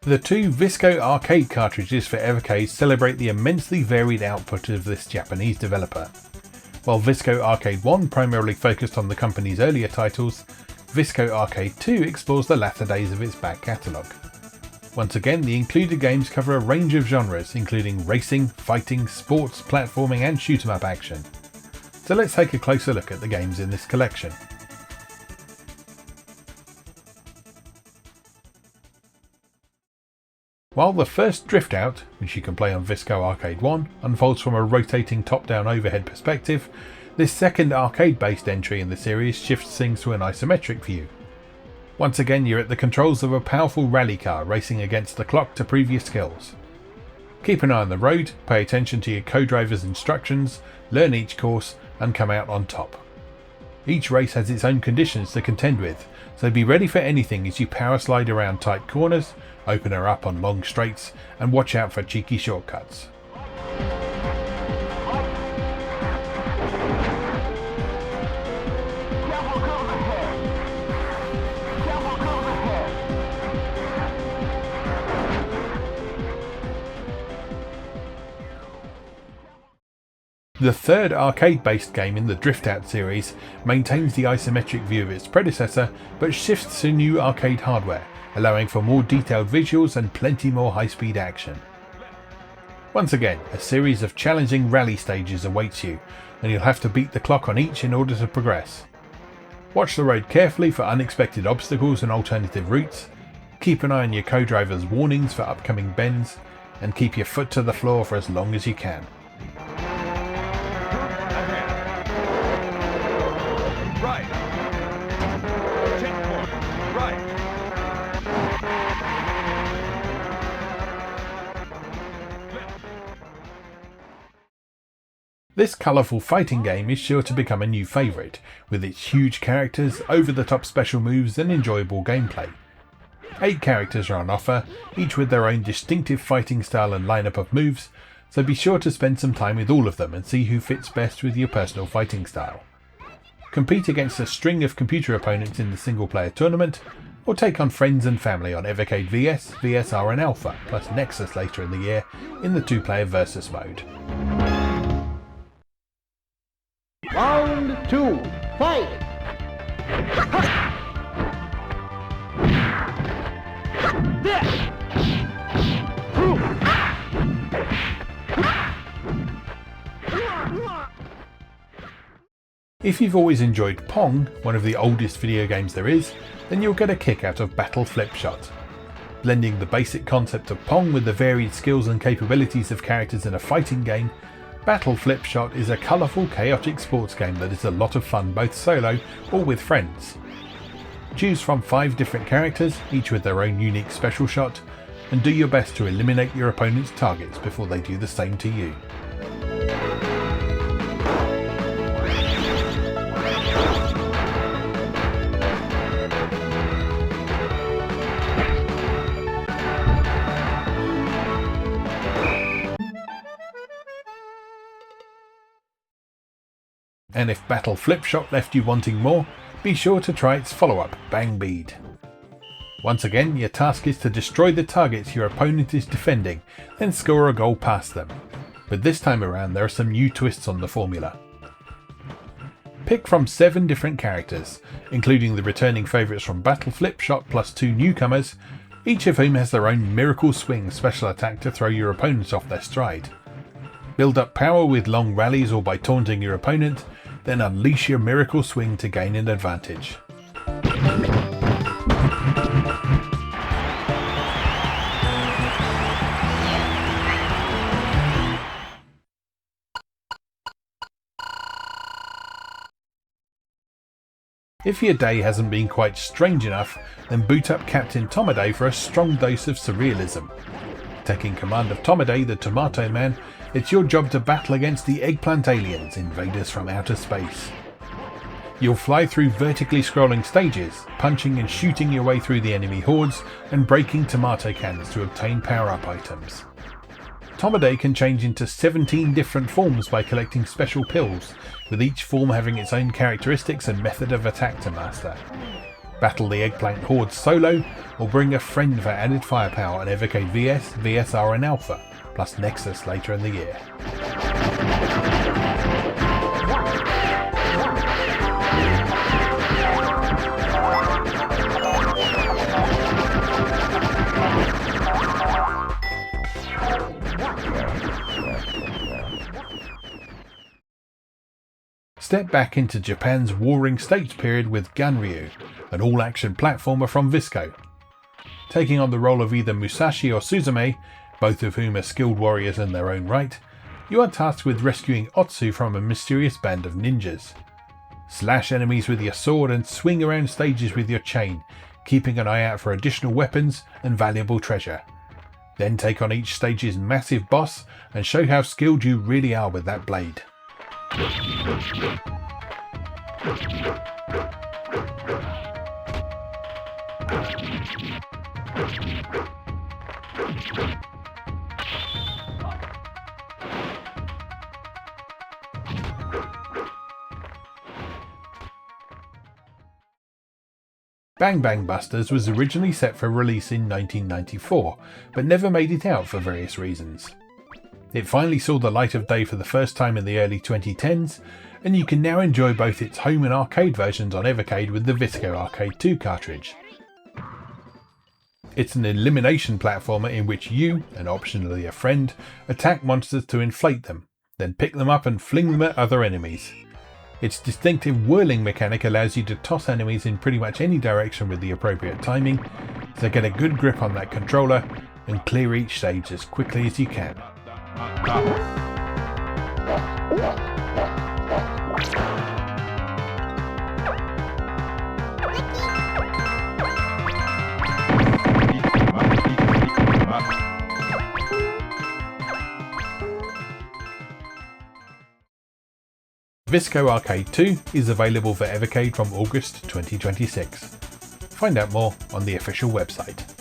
The two Visco Arcade cartridges for Evercade celebrate the immensely varied output of this Japanese developer. While Visco Arcade 1 primarily focused on the company's earlier titles, Visco Arcade 2 explores the latter days of its back catalogue. Once again, the included games cover a range of genres, including racing, fighting, sports, platforming and shoot-'em-up action. So let's take a closer look at the games in this collection. While the first Drift Out, which you can play on Visco Arcade 1, unfolds from a rotating top-down overhead perspective, this second arcade-based entry in the series shifts things to an isometric view. Once again, you're at the controls of a powerful rally car racing against the clock to prove your skills. Keep an eye on the road, pay attention to your co-driver's instructions, learn each course, and come out on top. Each race has its own conditions to contend with, so be ready for anything as you power slide around tight corners, open her up on long straights, and watch out for cheeky shortcuts. The third arcade-based game in the Drift Out series maintains the isometric view of its predecessor, but shifts to new arcade hardware, allowing for more detailed visuals and plenty more high-speed action. Once again, a series of challenging rally stages awaits you, and you'll have to beat the clock on each in order to progress. Watch the road carefully for unexpected obstacles and alternative routes, keep an eye on your co-driver's warnings for upcoming bends, and keep your foot to the floor for as long as you can. Right. Checkpoint. Right. This colourful fighting game is sure to become a new favourite, with its huge characters, over-the-top special moves and enjoyable gameplay. 8 characters are on offer, each with their own distinctive fighting style and lineup of moves, so be sure to spend some time with all of them and see who fits best with your personal fighting style. Compete against a string of computer opponents in the single-player tournament, or take on friends and family on Evercade VS, VSR and Alpha, plus Nexus later in the year in the 2-player versus mode. Round 2, fight! If you've always enjoyed Pong, one of the oldest video games there is, then you'll get a kick out of Battle Flip Shot. Blending the basic concept of Pong with the varied skills and capabilities of characters in a fighting game, Battle Flip Shot is a colourful, chaotic sports game that is a lot of fun both solo or with friends. Choose from 5 different characters, each with their own unique special shot, and do your best to eliminate your opponent's targets before they do the same to you. And if Battle Flip Shot left you wanting more, be sure to try its follow-up, Bang Bead. Once again, your task is to destroy the targets your opponent is defending, then score a goal past them. But this time around there are some new twists on the formula. Pick from 7 different characters, including the returning favourites from Battle Flip Shot plus 2 newcomers, each of whom has their own Miracle Swing special attack to throw your opponents off their stride. Build up power with long rallies or by taunting your opponent, then unleash your Miracle Swing to gain an advantage. If your day hasn't been quite strange enough, then boot up Captain Tomaday for a strong dose of surrealism. Taking command of Tomaday, the Tomato Man, it's your job to battle against the eggplant aliens, invaders from outer space. You'll fly through vertically scrolling stages, punching and shooting your way through the enemy hordes and breaking tomato cans to obtain power-up items. Tomaday can change into 17 different forms by collecting special pills, with each form having its own characteristics and method of attack to master. battle the eggplant hordes solo, or bring a friend for added firepower on Evercade VS, VSR and Alpha, plus Nexus later in the year. Step back into Japan's Warring States period with Ganryu, an all-action platformer from Visco. Taking on the role of either Musashi or Suzume, both of whom are skilled warriors in their own right, you are tasked with rescuing Otsu from a mysterious band of ninjas. Slash enemies with your sword and swing around stages with your chain, keeping an eye out for additional weapons and valuable treasure. Then take on each stage's massive boss and show how skilled you really are with that blade. Bang Bang Busters was originally set for release in 1994, but never made it out for various reasons. It finally saw the light of day for the first time in the early 2010s, and you can now enjoy both its home and arcade versions on Evercade with the Visco Arcade 2 cartridge. It's an elimination platformer in which you, and optionally a friend, attack monsters to inflate them, then pick them up and fling them at other enemies. Its distinctive whirling mechanic allows you to toss enemies in pretty much any direction with the appropriate timing, so get a good grip on that controller and clear each stage as quickly as you can. Visco Arcade 2 is available for Evercade from August 2026. Find out more on the official website.